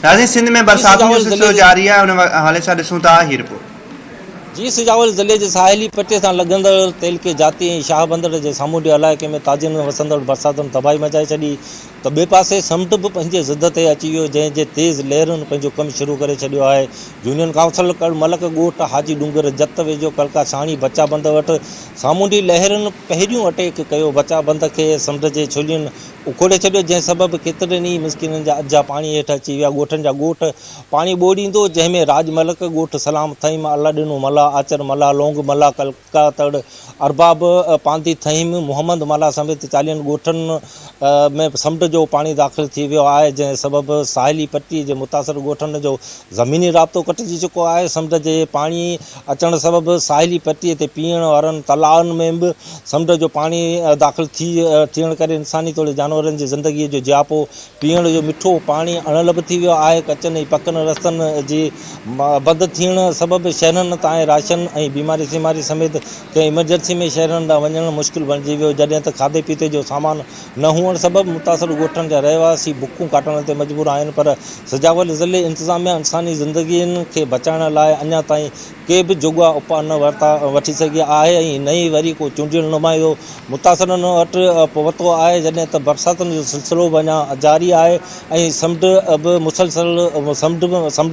नाज़रीन, सिंध में बरसातुनि जो सिलसिलो जारी आहे। उन हवाले सां ॾिसूं था हीअ रिपोर्ट। जी सिजावल ज़िले जे साहिली पट्टीअ सां लॻंदड़ तेलके जाती ऐं शाह बंदर जे सामूंडी इलाइक़े में ताजियुनि में वसंदड़ बरसातुनि तबाही मचाए छॾी त ॿिए पासे समुंड बि पंहिंजे ज़िद ते अची वियो, जंहिंजे तेज़ लहरुनि पंहिंजो कमु शुरू करे छॾियो आहे। यूनियन काउंसिल मलक ॻोठ हाजी डूंगर जत वेझो कलका छाणी बचा बंद वटि सामूंडी लहरुनि पहिरियों अटैक कयो। बचा बंद खे समुंड जे छुलियुनि उखोड़े छॾियो, जंहिं सबबि केतिरनि ई मिसकिननि जा अजा पाणी हेठि अची विया। ॻोठनि जा ॻोठ पाणी ॿोड़ींदो, जंहिंमें राजमलक ॻोठ सलाम थईम अलाॾिनो मला आचर मला लोंग मला कलका तड़ अरबाब पांदी थईम मोहम्मद मला समेत 40 ॻोठनि में समुंड जो पाणी दाख़िल थी वियो आहे, जंहिं सबबि साहिली पट्टी जे मुतासिर ॻोठनि जो ज़मीनी राब्तो कटिजी चुको आहे। समुंड जे पाणी अचण सबबि साहिली पट्टीअ ते पीअण वारनि तलाउनि में बि समुंड जो पाणी दाख़िल थियण करे इंसानी तौरु जानवरनि जी ज़िंदगीअ जो जियापो पीअण जो मिठो पाणी अणलभ थी वियो आहे। कचनि ऐं पकनि रस्तनि जी बंदि थियण सबबि शहरनि ताईं राशन ऐं बीमारी सीमारी समेत कंहिं इमरजेंसी में शहरनि ॾांहुं वञणु मुश्किल बणिजी वियो, जॾहिं त खाधे पीते जो सामान न हुअण सबबि मुतासिर ॻोठनि जा रहवासी बुखूं काटण ते मजबूर आहिनि। पर सिजावल ज़िले इंतिज़ामिया इंसानी ज़िंदगियुनि खे बचाइण लाइ अञा ताईं के बि जोॻा उपा न वठी सघी आहे ऐं नई वरी को चूंडियल नुमाइंदो मुतासिरनि वटि पहुतो आहे, जॾहिं त बरसातुनि जो सिलसिलो बि अञा जारी आहे ऐं समुंड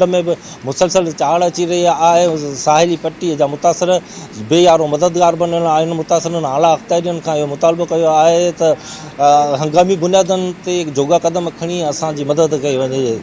में बि मुसलसल चाढ़ अची रही आहे। साहिली पट्टीअ जा मुतासिर बेयारो मददगार बणियल आहिनि। मुतासिरनि आला अख़्तरियुनि खां इहो मुतालबो कयो आहे त हंगामी बुनियादनि ते जोॻा क़दम खणी असांजी मदद कई वञे।